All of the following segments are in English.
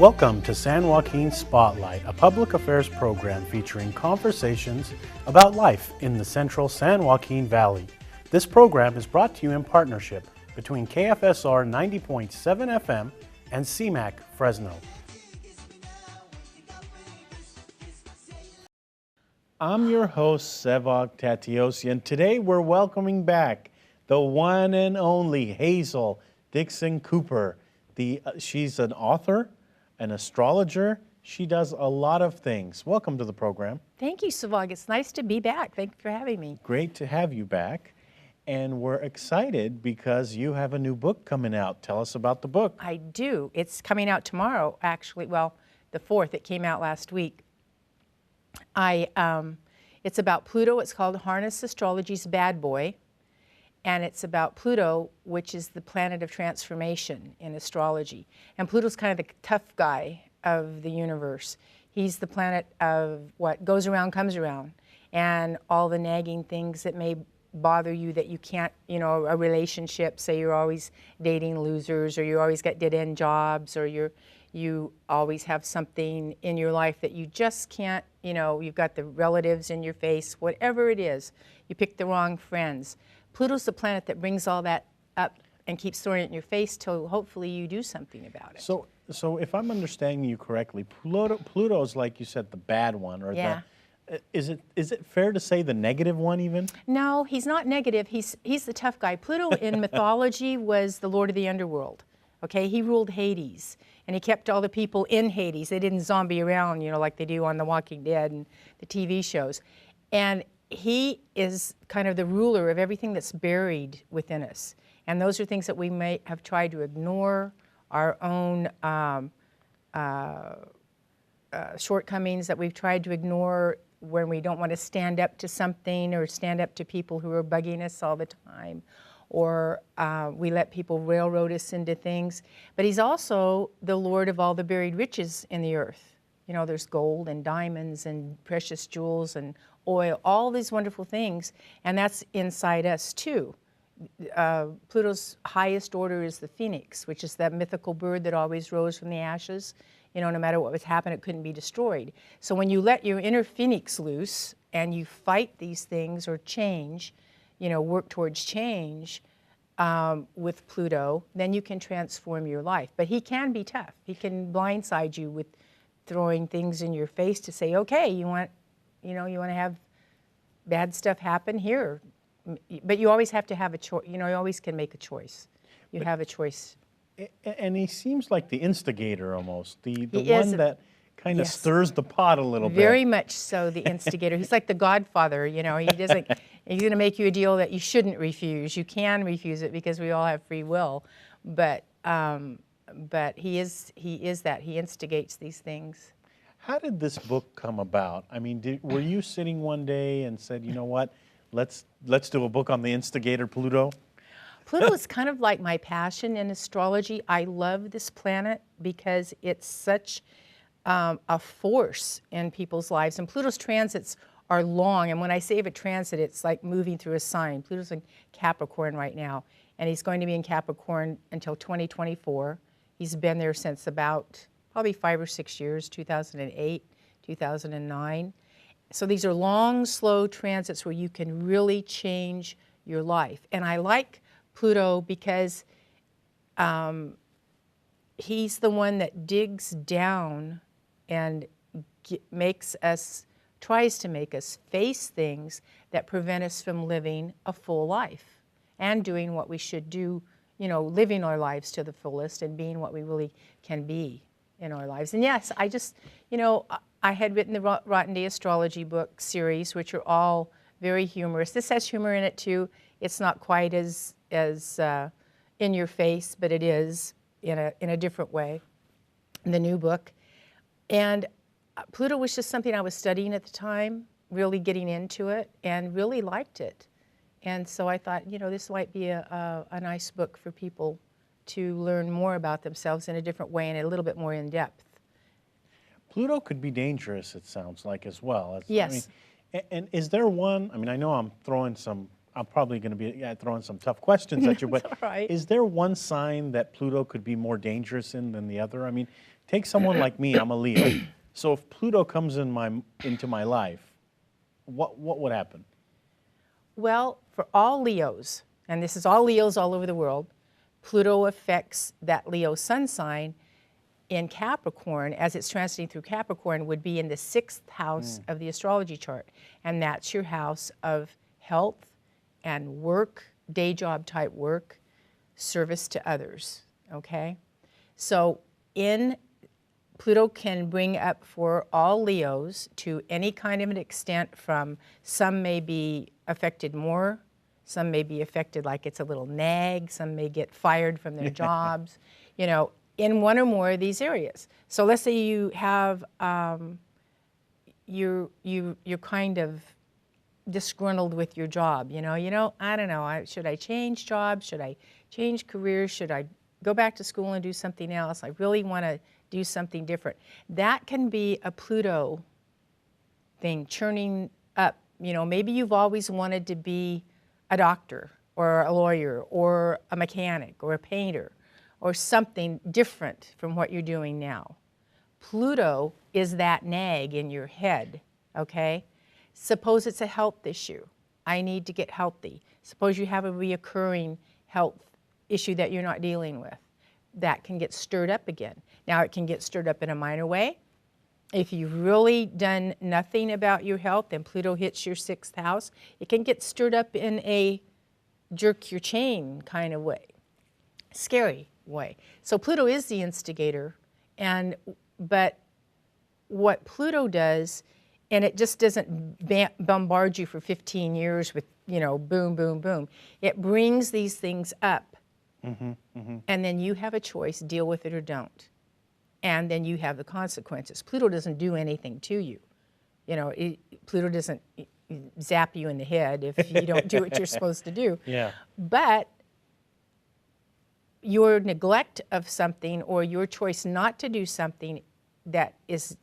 Welcome to San Joaquin Spotlight, a public affairs program featuring conversations about life in the central San Joaquin Valley. This program is brought to you in partnership between KFSR 90.7 FM and CMAC Fresno. I'm your host, Sevag Tateosian. Today we're welcoming back the one and only Hazel Dixon-Cooper. She's an author, an astrologer. She does a lot of things. Welcome to the program. Thank you, Sevag. It's nice to be back. Thank you for having me. Great to have you back. And we're excited because you have a new book coming out. Tell us about the book. I do. It's coming out tomorrow, actually. Well, the 4th. It came out last week. It's about Pluto. It's called Harness Astrology's Bad Boy. And it's about Pluto, which is the planet of transformation in astrology. And Pluto's kind of the tough guy of the universe. He's the planet of what goes around comes around, and all the nagging things that may bother you that you can't, a relationship, say you're always dating losers, or you always got dead-end jobs, or you always have something in your life that you just can't, you've got the relatives in your face, whatever it is, you pick the wrong friends. Pluto's the planet that brings all that up and keeps throwing it in your face till hopefully you do something about it. So if I'm understanding you correctly, Pluto's, like you said, the bad one, or yeah. Is it fair to say the negative one even? No, he's not negative. He's the tough guy. Pluto in mythology was the lord of the underworld. Okay, he ruled Hades, and he kept all the people in Hades. They didn't zombie around, like they do on The Walking Dead and the TV shows. And he is kind of the ruler of everything that's buried within us. And those are things that we may have tried to ignore, our own shortcomings that we've tried to ignore when we don't want to stand up to something or stand up to people who are bugging us all the time, or we let people railroad us into things. But he's also the lord of all the buried riches in the earth. There's gold and diamonds and precious jewels and oil, all these wonderful things, and that's inside us too. Pluto's highest order is the phoenix, which is that mythical bird that always rose from the ashes. No matter what was happening, it couldn't be destroyed. So when you let your inner phoenix loose and you fight these things or change, work towards change with Pluto, then you can transform your life. But he can be tough. He can blindside you with throwing things in your face to say, okay, you want to have bad stuff happen here. But you always have to have a choice. You always can make a choice. You have a choice. And he seems like the instigator almost, the he one that kind of stirs the pot a little bit. Very much so, the instigator. He's like the Godfather, he doesn't, he's going to make you a deal that you shouldn't refuse. You can refuse it because we all have free will, but he is that. He instigates these things. How did this book come about? I mean, were you sitting one day and said, you know what, let's do a book on the instigator, Pluto? Pluto is kind of like my passion in astrology. I love this planet because it's such a force in people's lives. And Pluto's transits are long. And when I say of a transit, it's like moving through a sign. Pluto's in Capricorn right now, and he's going to be in Capricorn until 2024. He's been there since about probably 5 or 6 years, 2008, 2009. So these are long, slow transits where you can really change your life. And I like Pluto because he's the one that digs down and tries to make us face things that prevent us from living a full life and doing what we should do, living our lives to the fullest and being what we really can be in our lives. And yes, I just, I had written the Rotten Day Astrology book series, which are all very humorous. This has humor in it too. It's not quite as in your face, but it is in a different way, the new book. And Pluto was just something I was studying at the time, really getting into it, and really liked it. And so I thought, this might be a nice book for people to learn more about themselves in a different way and a little bit more in depth. Pluto could be dangerous, it sounds like, as well. Yes. And is there one, I know I'm probably going to be throwing some tough questions at you, but all right. Is there one sign that Pluto could be more dangerous in than the other? take someone like me, I'm a Leo. So if Pluto comes into my life, what would happen? Well, for all Leos, and this is all Leos all over the world, Pluto affects that Leo sun sign in Capricorn, as it's transiting through Capricorn, would be in the 6th house of the astrology chart. And that's your house of health and work, day job type work, service to others, okay? So Pluto can bring up for all Leos to any kind of an extent, from some may be affected more, some may be affected like it's a little nag, some may get fired from their jobs, you know, in one or more of these areas. So let's say you have, you're kind of disgruntled with your job, you know, I don't know, should I change jobs? Should I change careers? Should I go back to school and do something else? I really want to do something different. That can be a Pluto thing, churning up. You know, maybe you've always wanted to be a doctor or a lawyer or a mechanic or a painter or something different from what you're doing now. Pluto is that nag in your head, okay? Suppose it's a health issue. I need to get healthy. Suppose you have a reoccurring health issue that you're not dealing with. That can get stirred up again. Now, it can get stirred up in a minor way. If you've really done nothing about your health and Pluto hits your 6th house, it can get stirred up in a jerk your chain kind of way, scary way. So Pluto is the instigator, but what Pluto does, and it just doesn't bombard you for 15 years with, you know, boom, boom, boom. It brings these things up, and then you have a choice, deal with it or don't. And then you have the consequences. Pluto doesn't do anything to you. You know, Pluto doesn't zap you in the head if you don't do what you're supposed to do. Yeah. But your neglect of something or your choice not to do something that is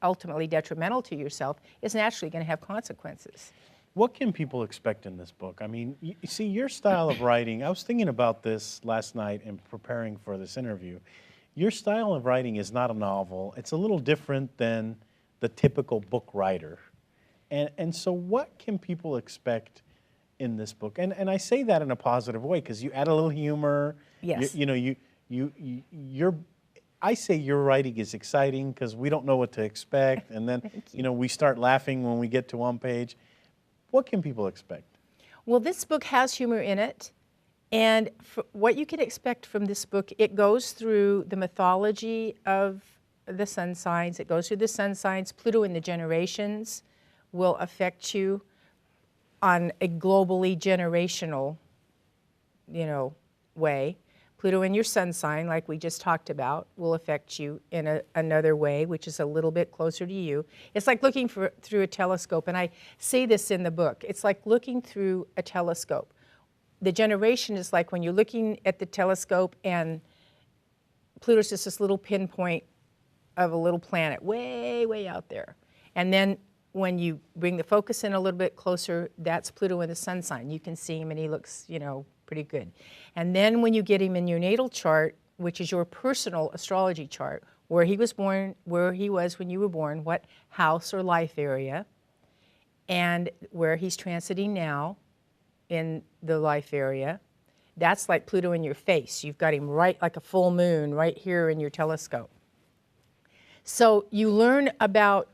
ultimately detrimental to yourself is naturally going to have consequences. What can people expect in this book? I mean, you see, your style of writing, I was thinking about this last night in preparing for this interview. Your style of writing is not a novel. It's a little different than the typical book writer. And so what can people expect in this book? And I say that in a positive way because you add a little humor. Yes. I say your writing is exciting because we don't know what to expect. And then, we start laughing when we get to one page. What can people expect? Well, this book has humor in it. And what you can expect from this book, it goes through the mythology of the sun signs. It goes through the sun signs. Pluto in the generations will affect you on a globally generational, way. Pluto in your sun sign, like we just talked about, will affect you in another way, which is a little bit closer to you. It's like looking through a telescope, and I say this in the book. It's like looking through a telescope. The generation is like when you're looking at the telescope and Pluto's just this little pinpoint of a little planet way, way out there. And then when you bring the focus in a little bit closer, that's Pluto in the sun sign. You can see him and he looks, pretty good. And then when you get him in your natal chart, which is your personal astrology chart, where he was born, where he was when you were born, what house or life area, and where he's transiting now in the life area, that's like Pluto in your face. You've got him right like a full moon right here in your telescope. So you learn about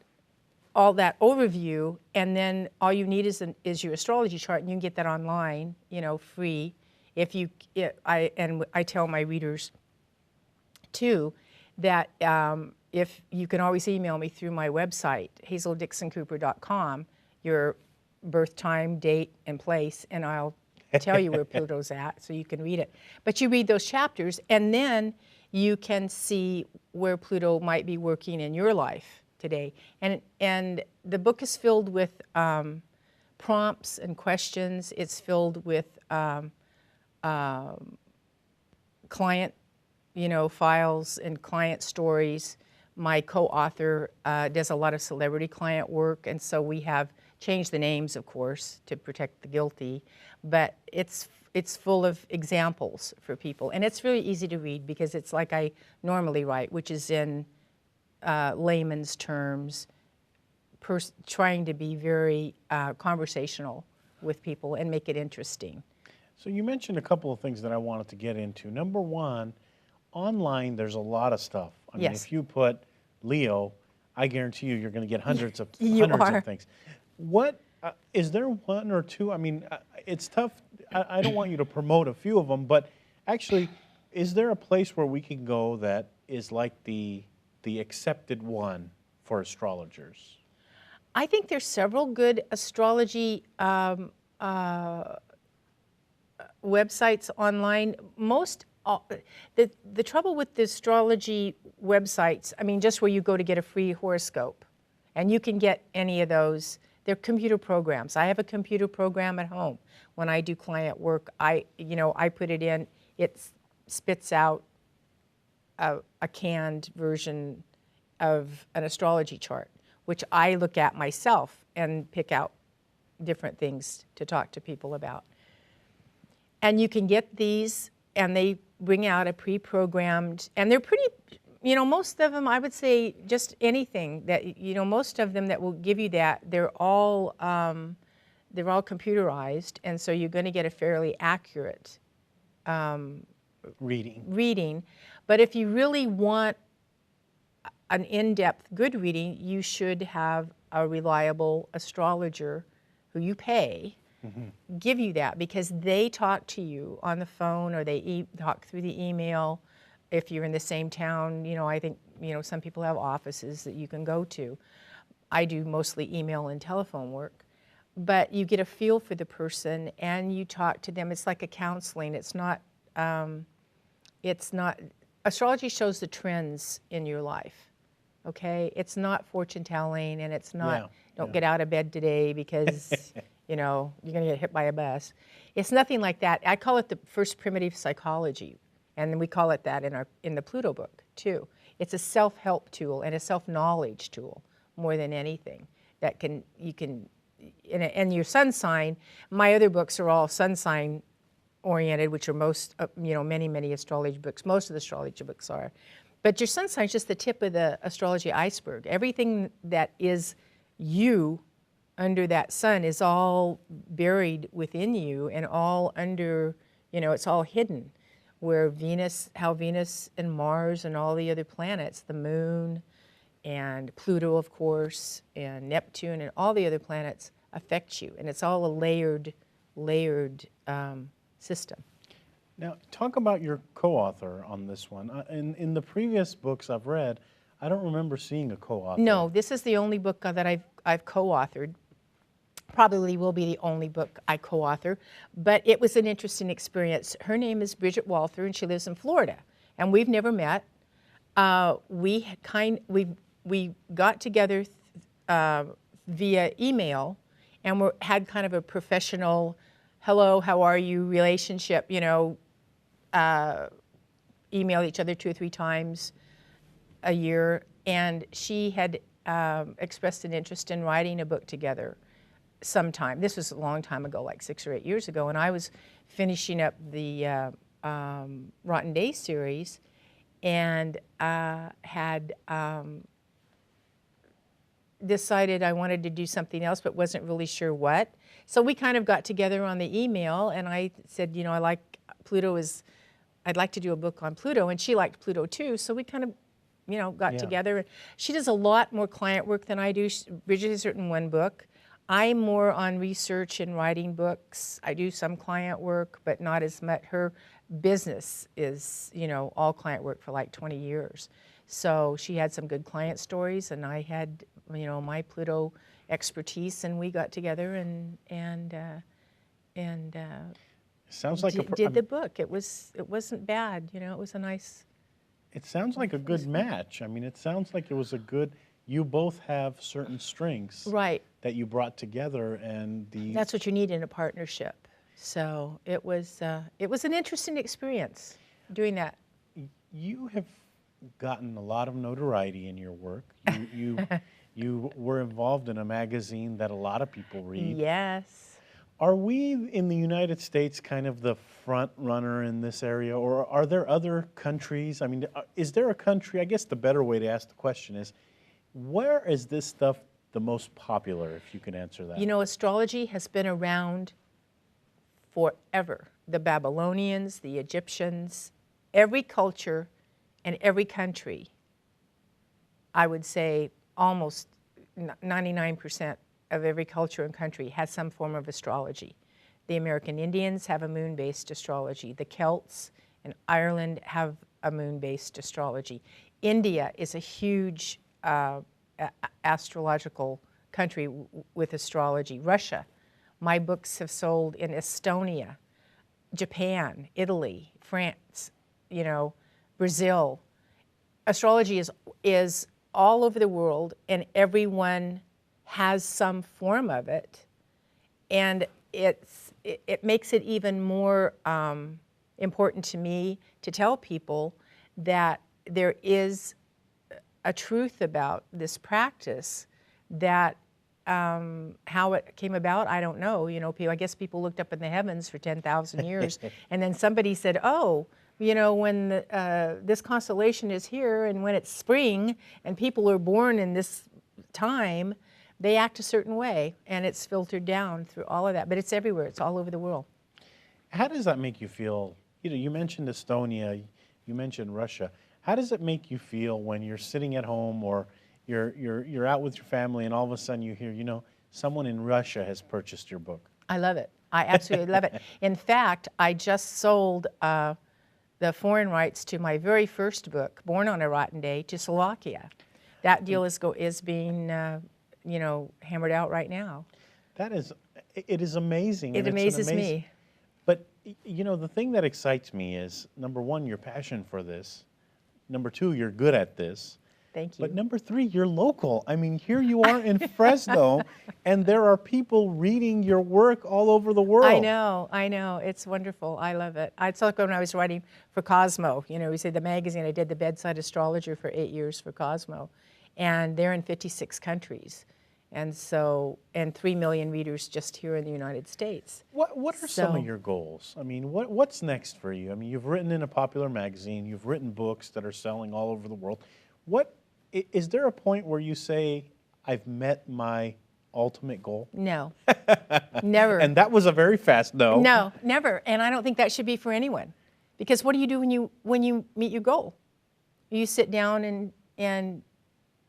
all that overview, and then all you need is your astrology chart, and you can get that online, free. I tell my readers too that if you can always email me through my website, hazeldixoncooper.com, your birth time, date, and place, and I'll tell you where Pluto's at so you can read it. But you read those chapters, and then you can see where Pluto might be working in your life today. And the book is filled with prompts and questions. It's filled with client, files and client stories. My co-author does a lot of celebrity client work, and so we have changed the names, of course, to protect the guilty, but it's full of examples for people, and it's really easy to read because it's like I normally write, which is in layman's terms, trying to be very conversational with people and make it interesting. So you mentioned a couple of things that I wanted to get into. Number one, online there's a lot of stuff. I mean, Yes. if you put Leo, I guarantee you're going to get hundreds of things. What is there one or two? I mean, it's tough. I don't want you to promote a few of them, but actually, is there a place where we can go that is like the accepted one for astrologers? I think there's several good astrology websites online. The trouble with the astrology websites, I mean, just where you go to get a free horoscope, and you can get any of those. They're computer programs. I have a computer program at home. When I do client work, I put it in. It spits out a canned version of an astrology chart, which I look at myself and pick out different things to talk to people about. And you can get these, and they bring out a pre-programmed, and they're pretty, most of them, I would say just anything that, most of them that will give you that, they're all computerized, and so you're going to get a fairly accurate reading. But if you really want an in-depth good reading, you should have a reliable astrologer who you pay give you that, because they talk to you on the phone or they talk through the email. If you're in the same town, I think, some people have offices that you can go to. I do mostly email and telephone work. But you get a feel for the person and you talk to them. It's like a counseling. It's not, astrology shows the trends in your life, okay? It's not fortune telling, and it's not, don't get out of bed today because, you're going to get hit by a bus. It's nothing like that. I call it the first primitive psychology, and we call it that in the Pluto book, too. It's a self-help tool and a self-knowledge tool more than anything that you can, and your sun sign, my other books are all sun sign oriented, which are most, many astrology books. Most of the astrology books are. But your sun sign is just the tip of the astrology iceberg. Everything that is you under that sun is all buried within you and all under, it's all hidden. Where how Venus and Mars and all the other planets, the moon and Pluto, of course, and Neptune and all the other planets affect you. And it's all a layered system. Now, talk about your co-author on this one. In the previous books I've read, I don't remember seeing a co-author. No, this is the only book that I've co-authored. Probably will be the only book I co-author, but it was an interesting experience. Her name is Bridget Walther, and she lives in Florida, and we've never met. We got together via email, and had kind of a professional, hello, how are you relationship, email each other 2 or 3 times a year, and she had expressed an interest in writing a book together sometime. This was a long time ago, like 6 or 8 years ago, and I was finishing up the Rotten Day series, and had decided I wanted to do something else, but wasn't really sure what. So we kind of got together on the email, and I said, I like Pluto I'd like to do a book on Pluto, and she liked Pluto too, so we kind of, got together. She does a lot more client work than I do. Bridget has written 1 book. I'm more on research and writing books. I do some client work, but not as much. Her business is, all client work for like 20 years. So she had some good client stories, and I had, my Pluto expertise, and we got together and sounds like did the book. It wasn't bad, it was a nice. It sounds like a good match. I mean, it sounds like it was a good. You both have certain strengths, right, that you brought together, and that's what you need in a partnership. So it was an interesting experience doing that. You have gotten a lot of notoriety in your work. You were involved in a magazine that a lot of people read. Yes. Are we in the United States kind of the front runner in this area, or are there other countries? I mean, is there a country? I guess the better way to ask the question is, where is this stuff the most popular, if you can answer that? You know, astrology has been around forever. The Babylonians, the Egyptians, every culture and every country, I would say almost 99% of every culture and country has some form of astrology. The American Indians have a moon-based astrology. The Celts in Ireland have a moon-based astrology. India is a huge astrological country with astrology. Russia, my books have sold in Estonia, Japan, Italy, France, you know, Brazil. Astrology is all over the world, and everyone has some form of it, and it makes it even more important to me to tell people that there is a truth about this practice, that how it came about, I don't know. You know, I guess people looked up in the heavens for 10,000 years, and then somebody said, oh, you know, when this constellation is here, and when it's spring, and people are born in this time, they act a certain way, and it's filtered down through all of that. But it's everywhere. It's all over the world. How does that make you feel? You know, you mentioned Estonia, you mentioned Russia. How does it make you feel when you're sitting at home, or you're out with your family, and all of a sudden you hear, you know, someone in Russia has purchased your book? I love it. I absolutely love it. In fact, I just sold the foreign rights to my very first book, Born on a Rotten Day, to Slovakia. That deal is being you know, hammered out right now. That is, it is amazing. It amazes me. But, you know, the thing that excites me is, number one, your passion for this. Number two, you're good at this. Thank you. But number three, you're local. I mean, here you are in Fresno, and there are people reading your work all over the world. I know. It's wonderful. I love it. It's like when I was writing for Cosmo. You know, we say the magazine, I did the bedside astrologer for 8 years for Cosmo. And they're in 56 countries. And so, and 3 million readers just here in the United States. What are some of your goals? I mean, what's next for you? I mean, you've written in a popular magazine, you've written books that are selling all over the world. Is there a point where you say, I've met my ultimate goal? No, never. And that was a very fast no. No, never. And I don't think that should be for anyone. Because what do you do when you meet your goal? You sit down and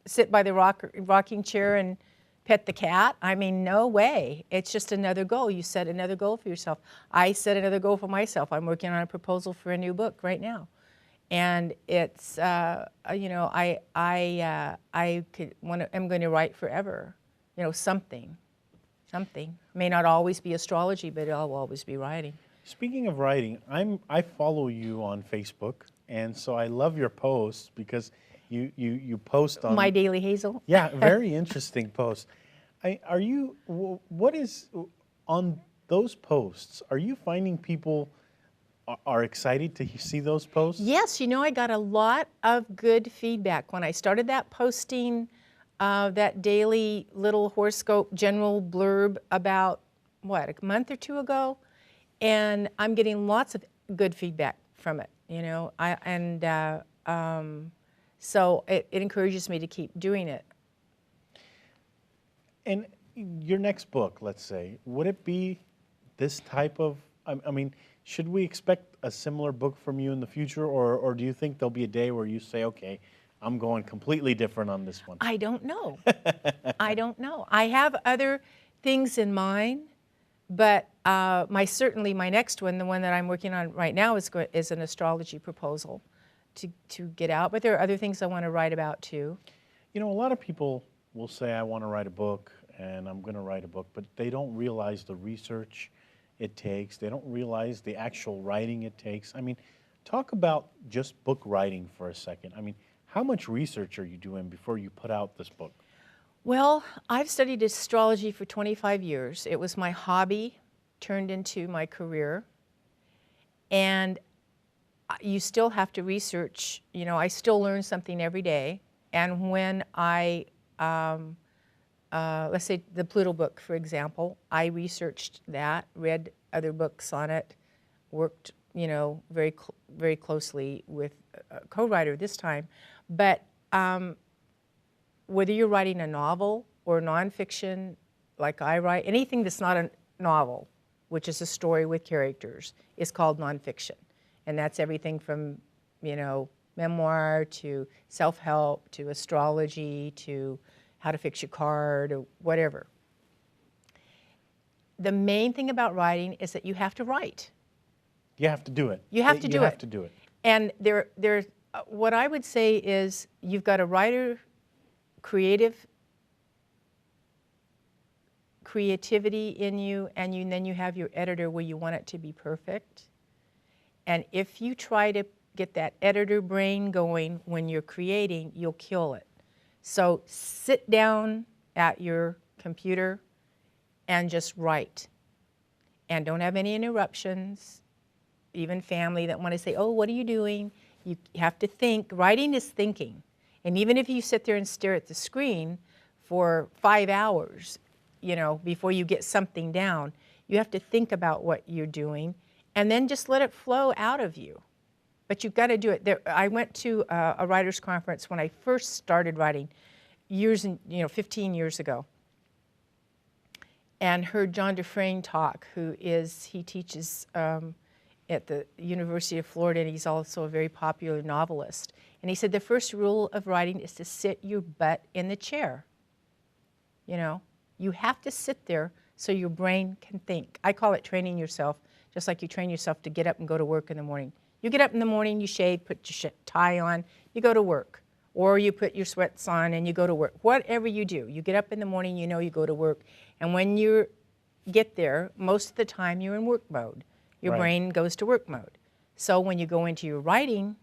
sit by the rocking chair and pet the cat? I mean, no way. It's just another goal. You set another goal for yourself. I set another goal for myself. I'm working on a proposal for a new book right now. And it's, you know, I'm going to write forever, you know, something. May not always be astrology, but I'll always be writing. Speaking of writing, I follow you on Facebook, and so I love your posts because you post on My Daily Hazel. Yeah, very interesting post. What is on those posts? Are you finding people are excited to see those posts? Yes, you know, I got a lot of good feedback when I started that posting that daily little horoscope general blurb about a month or two ago, and I'm getting lots of good feedback from it. You know, so it encourages me to keep doing it. And your next book, let's say, would it be this type of, I mean, should we expect a similar book from you in the future, or do you think there'll be a day where you say, okay, I'm going completely different on this one? I don't know. I don't know. I have other things in mind, but certainly my next one, the one that I'm working on right now, is an astrology proposal to get out. But there are other things I want to write about too. You know, a lot of people will say, I want to write a book, and I'm going to write a book, but they don't realize the research it takes. They don't realize the actual writing it takes. I mean, talk about just book writing for a second. I mean, how much research are you doing before you put out this book? Well, I've studied astrology for 25 years. It was my hobby turned into my career. And you still have to research. You know, I still learn something every day. And when I let's say the Pluto book, for example. I researched that, read other books on it, worked, very closely with a co-writer this time. But whether you're writing a novel or nonfiction, like I write, anything that's not a novel, which is a story with characters, is called nonfiction. And that's everything from, memoir to self-help to astrology to how to fix your card or whatever. The main thing about writing is that you have to write. You have to do it. You have to do it. You have to do it. And what I would say is you've got a writer, creativity in you, and then you have your editor where you want it to be perfect. And if you try to get that editor brain going when you're creating, you'll kill it. So sit down at your computer and just write. And don't have any interruptions, even family that want to say, oh, what are you doing? You have to think. Writing is thinking. And even if you sit there and stare at the screen for 5 hours, before you get something down, you have to think about what you're doing and then just let it flow out of you. But you've got to do it. I went to a writer's conference when I first started writing 15 years ago, and heard John Dufresne talk, he teaches at the University of Florida, and he's also a very popular novelist. And he said the first rule of writing is to sit your butt in the chair. You have to sit there so your brain can think. I call it training yourself, just like you train yourself to get up and go to work in the morning. You get up in the morning, you shave, put your tie on, you go to work. Or you put your sweats on and you go to work. Whatever you do, you get up in the morning, you go to work. And when you get there, most of the time you're in work mode. Your brain goes to work mode. So when you go into your writing,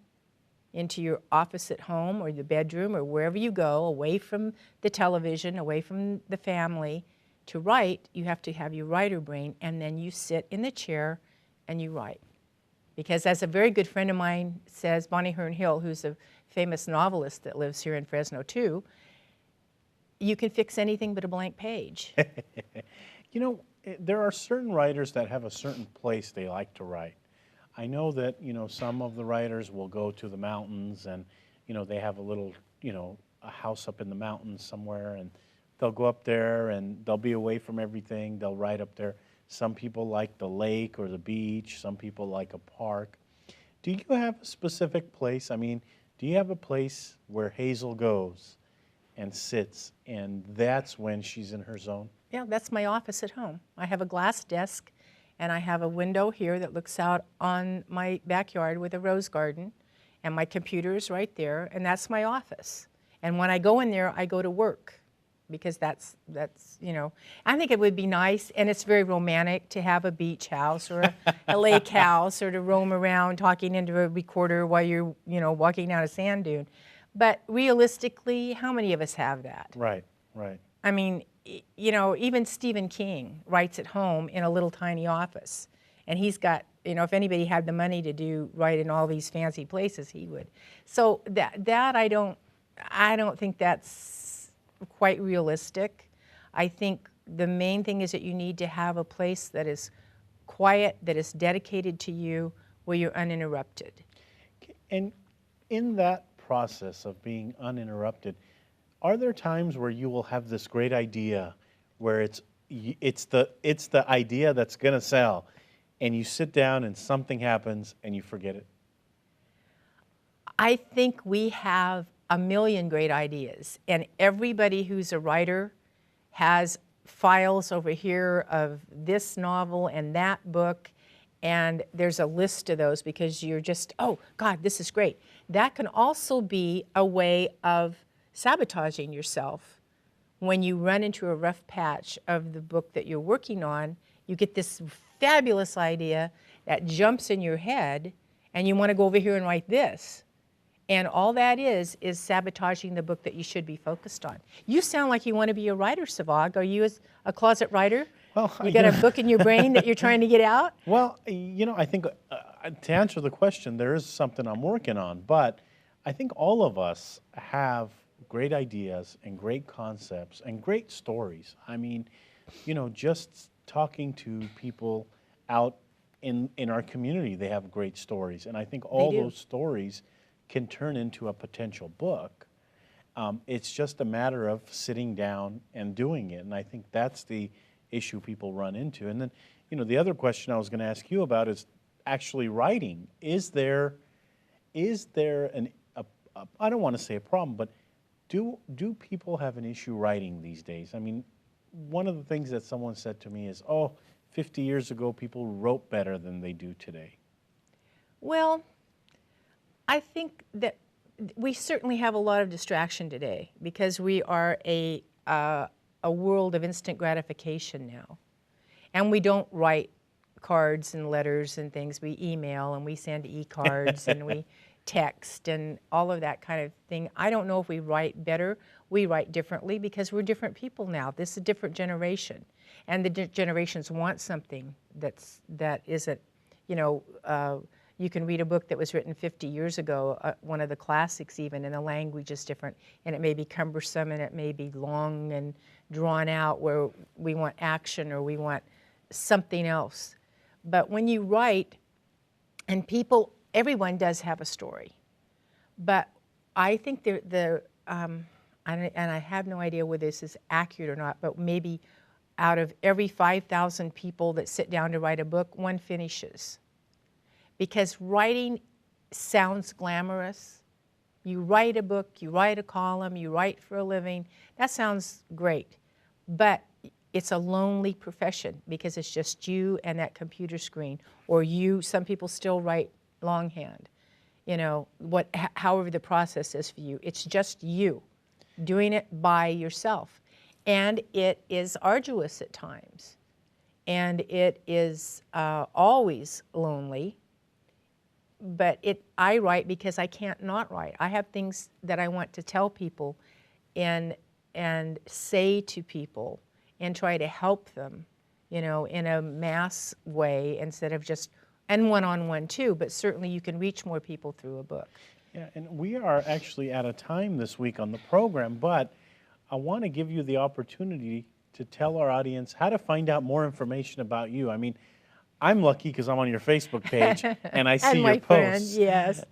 into your office at home or the bedroom or wherever you go, away from the television, away from the family, to write, you have to have your writer brain, and then you sit in the chair and you write. Because as a very good friend of mine says, Bonnie Hearn Hill, who's a famous novelist that lives here in Fresno too, you can fix anything but a blank page. There are certain writers that have a certain place they like to write. I know that, some of the writers will go to the mountains and, they have a little, a house up in the mountains somewhere, and they'll go up there and they'll be away from everything. They'll write up there. Some people like the lake or the beach. Some people like a park. Do you have a specific place? I mean, do you have a place where Hazel goes and sits, and that's when she's in her zone? Yeah, that's my office at home. I have a glass desk, and I have a window here that looks out on my backyard with a rose garden, and my computer is right there, and that's my office. And when I go in there, I go to work, because that's I think it would be nice, and it's very romantic to have a beach house or a lake house, or to roam around talking into a recorder while you're, walking down a sand dune. But realistically, how many of us have that? Right. I mean, even Stephen King writes at home in a little tiny office. And he's got, if anybody had the money to write in all these fancy places, he would. So that I don't think that's quite realistic. I think the main thing is that you need to have a place that is quiet, that is dedicated to you, where you're uninterrupted. And in that process of being uninterrupted, are there times where you will have this great idea where it's the idea that's going to sell, and you sit down and something happens and you forget it? I think we have a million great ideas, and everybody who's a writer has files over here of this novel and that book, and there's a list of those because you're just, oh God, this is great. That can also be a way of sabotaging yourself. When you run into a rough patch of the book that you're working on, you get this fabulous idea that jumps in your head, and you want to go over here and write this. And all that is sabotaging the book that you should be focused on. You sound like you want to be a writer, Sevag. Are you a closet writer? Well, you got a book in your brain that you're trying to get out? Well, I think to answer the question, there is something I'm working on. But I think all of us have great ideas and great concepts and great stories. I mean, you know, just talking to people out in our community, they have great stories. And I think all those stories can turn into a potential book. It's just a matter of sitting down and doing it. And I think that's the issue people run into. And then, you know, the other question I was going to ask you about is actually writing. Is there I don't want to say a problem, but do people have an issue writing these days? I mean, one of the things that someone said to me is, oh, 50 years ago, people wrote better than they do today. Well, I think that we certainly have a lot of distraction today because we are a world of instant gratification now. And we don't write cards and letters and things. We email and we send e-cards and we text and all of that kind of thing. I don't know if we write better. We write differently because we're different people now. This is a different generation. And the generations want something that isn't, you know, you can read a book that was written 50 years ago, one of the classics even, and the language is different, and it may be cumbersome and it may be long and drawn out where we want action or we want something else. But when you write, and everyone does have a story, but I think and I have no idea whether this is accurate or not, but maybe out of every 5,000 people that sit down to write a book, one finishes. Because writing sounds glamorous. You write a book, you write a column, you write for a living. That sounds great, but it's a lonely profession because it's just you and that computer screen, or some people still write longhand, you know, however the process is for you. It's just you doing it by yourself. And it is arduous at times. And it is always lonely. But I write because I can't not write. I have things that I want to tell people and say to people and try to help them, you know, in a mass way instead of just, and one-on-one too, but certainly you can reach more people through a book. Yeah, and we are actually out of time this week on the program, but I want to give you the opportunity to tell our audience how to find out more information about you. I mean, I'm lucky because I'm on your Facebook page and I see your posts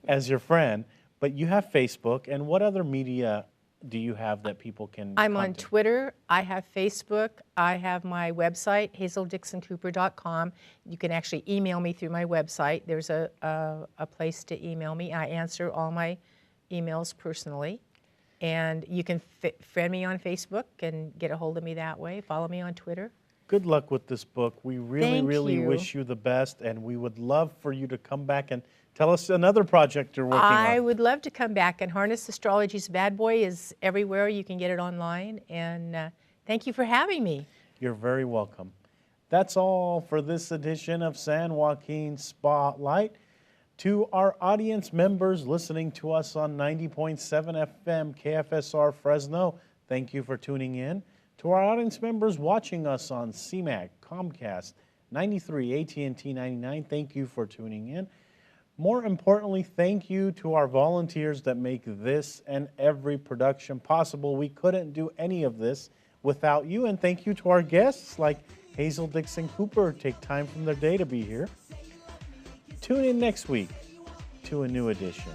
as your friend, but you have Facebook, and what other media do you have that people can I'm contact? on Twitter, I have Facebook, I have my website, hazeldixoncooper.com. You can actually email me through my website. There's a place to email me. I answer all my emails personally. And you can friend me on Facebook and get a hold of me that way. Follow me on Twitter. Good luck with this book. We really, really you. wish you the best, and we would love for you to come back and tell us another project you're working on. I would love to come back, and Harness Astrology's Bad Boy is everywhere. You can get it online, and thank you for having me. You're very welcome. That's all for this edition of San Joaquin Spotlight. To our audience members listening to us on 90.7 FM KFSR Fresno, thank you for tuning in. To our audience members watching us on CMAC, Comcast, 93, AT&T 99, thank you for tuning in. More importantly, thank you to our volunteers that make this and every production possible. We couldn't do any of this without you. And thank you to our guests like Hazel Dixon-Cooper, take time from their day to be here. Tune in next week to a new edition.